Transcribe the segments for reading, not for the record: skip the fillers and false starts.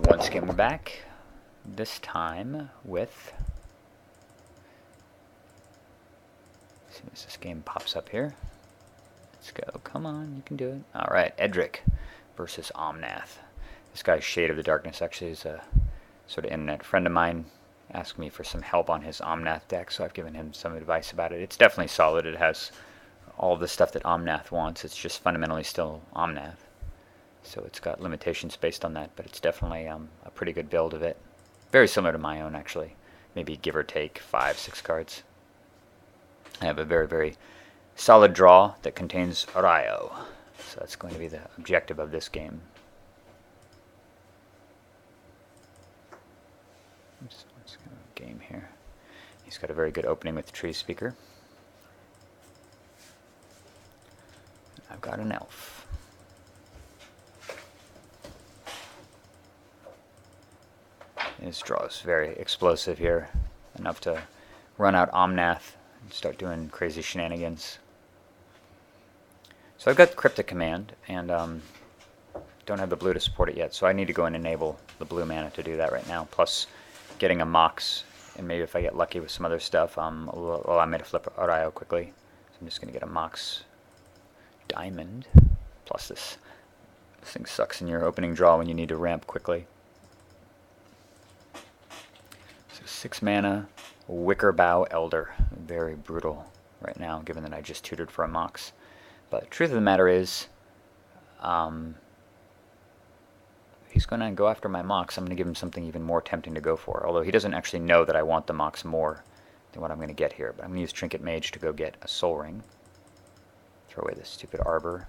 Once again, we're back. This time with, as soon as this game pops up here, let's go. Come on, you can do it. All right, Edric versus Omnath. This guy's Shade of the Darkness actually is a sort of internet friend of mine. Asked me for some help on his Omnath deck, so I've given him some advice about it. It's definitely solid. It has all the stuff that Omnath wants. It's just fundamentally still Omnath. So it's got limitations based on that, but it's definitely a pretty good build of it. Very similar to my own, actually. Maybe give or take 5-6 cards. I have a very, very solid draw that contains Rayo. So that's going to be the objective of this game. Let's go game here. He's got a very good opening with the Tree Speaker. I've got an elf. His draw is very explosive here, enough to run out Omnath and start doing crazy shenanigans. So I've got Cryptic Command, and don't have the blue to support it yet, so I need to go and enable the blue mana to do that right now, plus getting a Mox, and maybe if I get lucky with some other stuff, will allow me to flip Rayo quickly. So I'm just going to get a Mox Diamond, plus this thing sucks in your opening draw when you need to ramp quickly. 6 mana, Wicker Bough Elder. Very brutal right now, given that I just tutored for a Mox. But the truth of the matter is, if he's going to go after my Mox, I'm going to give him something even more tempting to go for. Although he doesn't actually know that I want the Mox more than what I'm going to get here. But I'm going to use Trinket Mage to go get a Soul Ring. Throw away this stupid Arbor.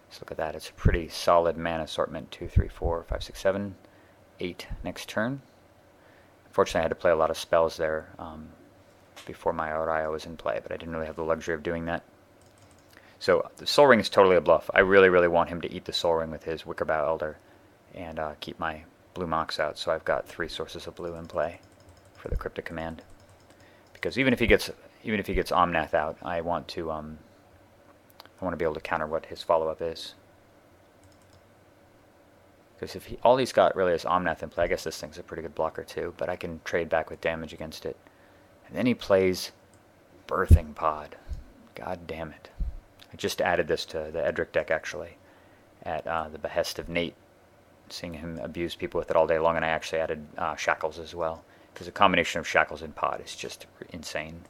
Let's look at that. It's a pretty solid mana assortment. 2, 3, 4, 5, 6, 7, 8 next turn. Unfortunately, I had to play a lot of spells there before my Rayo was in play, but I didn't really have the luxury of doing that. So the Soul Ring is totally a bluff. I really, really want him to eat the Soul Ring with his Wicker Bough Elder and keep my blue Mox out. So I've got 3 sources of blue in play for the Cryptic Command. Because even if he gets Omnath out, I want to be able to counter what his follow-up is. Because if all he's got really is Omnath in play, I guess this thing's a pretty good blocker too, but I can trade back with damage against it. And then he plays Birthing Pod. God damn it. I just added this to the Edric deck actually, at the behest of Nate, seeing him abuse people with it all day long, and I actually added Shackles as well, because a combination of Shackles and Pod is just insane.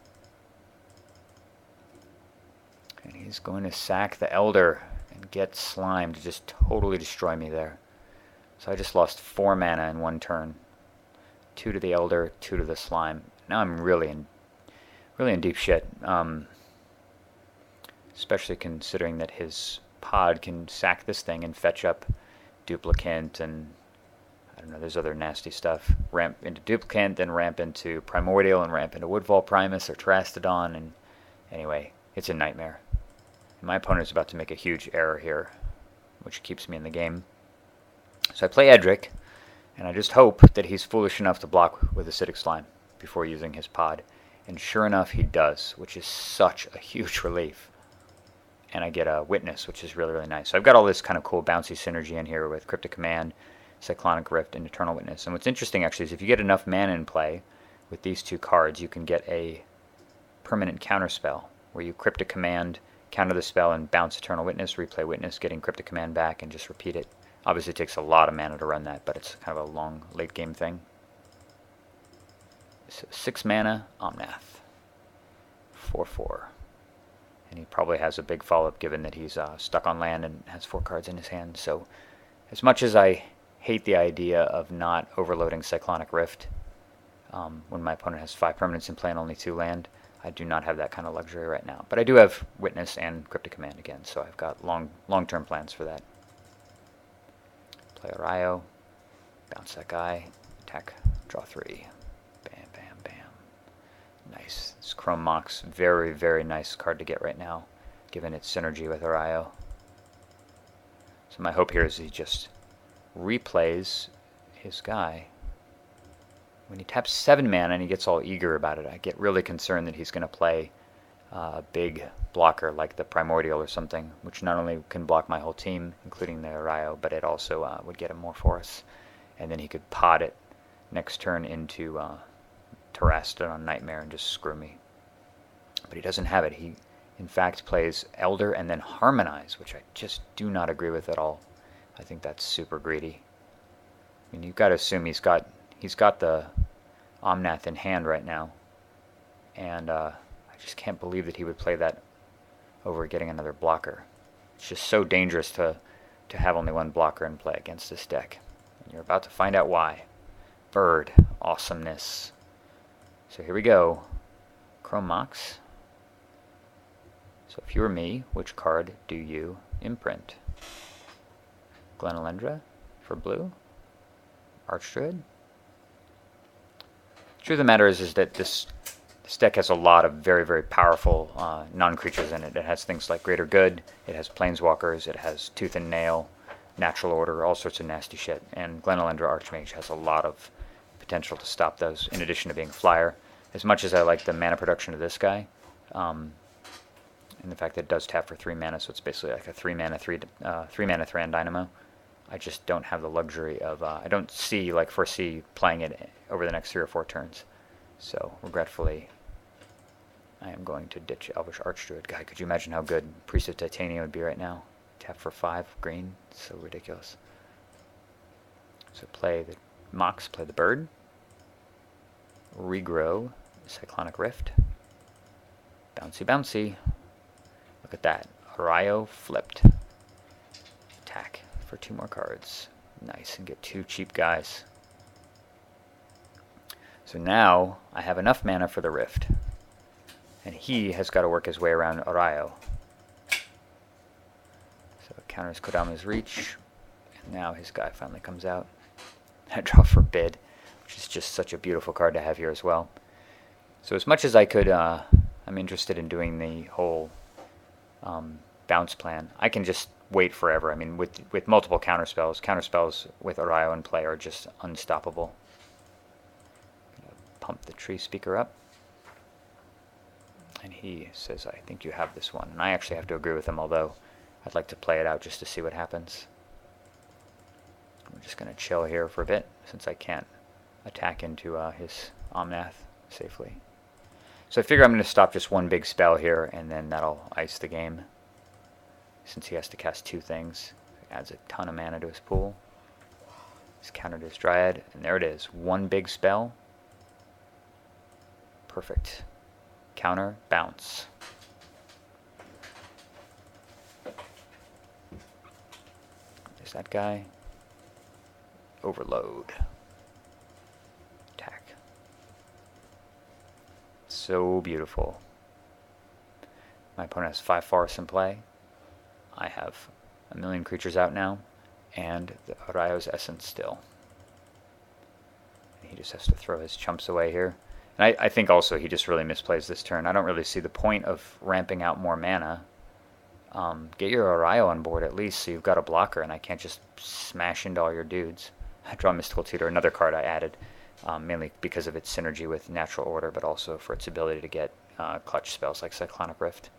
And he's going to sack the Elder and get Slime to just totally destroy me there. So I just lost 4 mana in 1 turn. 2 to the Elder, 2 to the Slime. Now I'm really in deep shit. Especially considering that his Pod can sack this thing and fetch up Duplicant and I don't know, there's other nasty stuff. Ramp into Duplicant, then ramp into Primordial and ramp into Woodfall Primus or Terastodon, and anyway, it's a nightmare. And my opponent's about to make a huge error here, which keeps me in the game. So I play Edric, and I just hope that he's foolish enough to block with Acidic Slime before using his Pod. And sure enough, he does, which is such a huge relief. And I get a Witness, which is really, really nice. So I've got all this kind of cool bouncy synergy in here with Cryptic Command, Cyclonic Rift, and Eternal Witness. And what's interesting, actually, is if you get enough mana in play with these 2 cards, you can get a permanent counterspell, where you Cryptic Command, counter the spell, and bounce Eternal Witness, replay Witness, getting Cryptic Command back, and just repeat it. Obviously, it takes a lot of mana to run that, but it's kind of a long late-game thing. So 6 mana, Omnath. 4/4. And he probably has a big follow-up given that he's stuck on land and has 4 cards in his hand. So as much as I hate the idea of not overloading Cyclonic Rift when my opponent has 5 permanents in play and only 2 land, I do not have that kind of luxury right now. But I do have Witness and Cryptic Command again, so I've got long-term plans for that. Play a Rayo, bounce that guy, attack, draw 3. Bam, bam, bam. Nice. This Chrome Mox, very, very nice card to get right now, given its synergy with Rayo. So my hope here is he just replays his guy. When he taps 7 mana and he gets all eager about it, I get really concerned that he's going to play a big blocker like the Primordial or something, which not only can block my whole team, including the Rayo, but it also would get him more for us. and then he could pod it next turn into Terrastodon Nightmare and just screw me. But he doesn't have it. He, in fact, plays Elder and then Harmonize, which I just do not agree with at all. I think that's super greedy. I mean, you've got to assume he's got the Omnath in hand right now, and I just can't believe that he would play that over getting another blocker. It's just so dangerous to have only one blocker in play against this deck. And you're about to find out why. Bird. Awesomeness. So here we go. Chrome Mox. So if you were me, which card do you imprint? Glenalendra for blue? Archdruid? The truth of the matter is that this deck has a lot of very, very powerful non-creatures in it. It has things like Greater Good, it has Planeswalkers, it has Tooth and Nail, Natural Order, all sorts of nasty shit. And Glenalendra Archmage has a lot of potential to stop those, in addition to being a flyer. As much as I like the mana production of this guy, and the fact that it does tap for 3 mana, so it's basically like a 3 mana Thran Dynamo, I just don't have the luxury of, I don't foresee playing it over the next 3 or 4 turns. So, regretfully, I am going to ditch Elvish Archdruid. God, could you imagine how good Priest of Titania would be right now? Tap for 5 green. So ridiculous. So play the Mox, play the Bird. Regrow Cyclonic Rift. Bouncy, bouncy. Look at that. Arayo flipped. Attack for 2 more cards. Nice, and get 2 cheap guys. So now I have enough mana for the Rift. And he has got to work his way around Arayo. So it counters Kodama's Reach. And now his guy finally comes out. I draw Forbid, which is just such a beautiful card to have here as well. So as much as I could, I'm interested in doing the whole bounce plan. I can just wait forever. I mean, with multiple counterspells with Arayo in play are just unstoppable. Pump the Tree Speaker up. And he says, I think you have this one. And I actually have to agree with him, although I'd like to play it out just to see what happens. We're just going to chill here for a bit, since I can't attack into his Omnath safely. So I figure I'm going to stop just one big spell here, and then that'll ice the game. Since he has to cast 2 things. It adds a ton of mana to his pool. He's countered his Dryad, and there it is. 1 big spell. Perfect. Counter, bounce. There's that guy. Overload. Attack. So beautiful. My opponent has 5 forests in play. I have a million creatures out now, and the Arayo's Essence still. He just has to throw his chumps away here. And I think also he just really misplays this turn. I don't really see the point of ramping out more mana. Get your Arayo on board at least so you've got a blocker and I can't just smash into all your dudes. I draw Mystical Tutor, another card I added, mainly because of its synergy with Natural Order, but also for its ability to get clutch spells like Cyclonic Rift.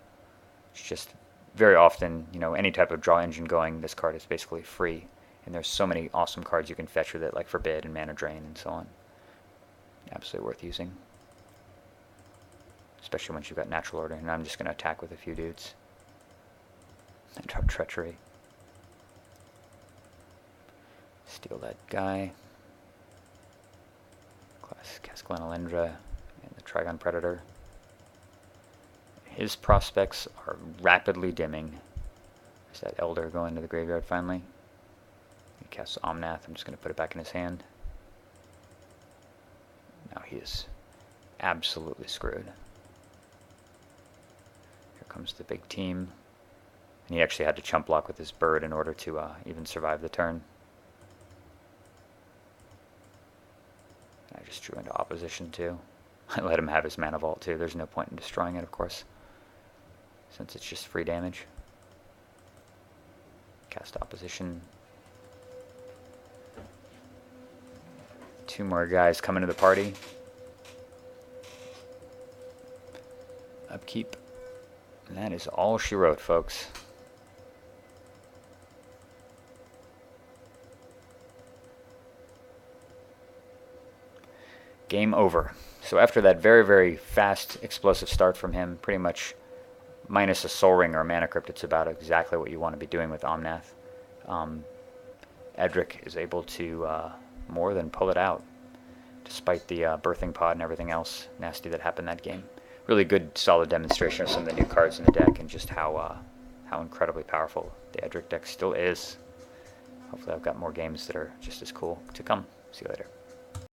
It's just very often, any type of draw engine going, this card is basically free. And there's so many awesome cards you can fetch with it, like Forbid and Mana Drain and so on. Absolutely worth using. Especially once you've got Natural Order. And I'm just going to attack with a few dudes. And drop Treachery. Steal that guy. Cast Glenalendra and the Trigon Predator. His prospects are rapidly dimming. There's that Elder going to the graveyard finally. He casts Omnath. I'm just going to put it back in his hand. Now he is absolutely screwed. Here comes the big team. And he actually had to chump block with his bird in order to even survive the turn. I just drew into opposition too. I let him have his mana vault too. There's no point in destroying it, of course, since it's just free damage. Cast opposition. 2 more guys coming to the party. Upkeep. And that is all she wrote, folks. game over. So after that very, very fast, explosive start from him, pretty much minus a Soul Ring or a Mana Crypt, it's about exactly what you want to be doing with Omnath. Edric is able to more than pull it out, despite the Birthing Pod and everything else nasty that happened that game. Really good, solid demonstration of some of the new cards in the deck and just how incredibly powerful the Edric deck still is. Hopefully I've got more games that are just as cool to come. See you later.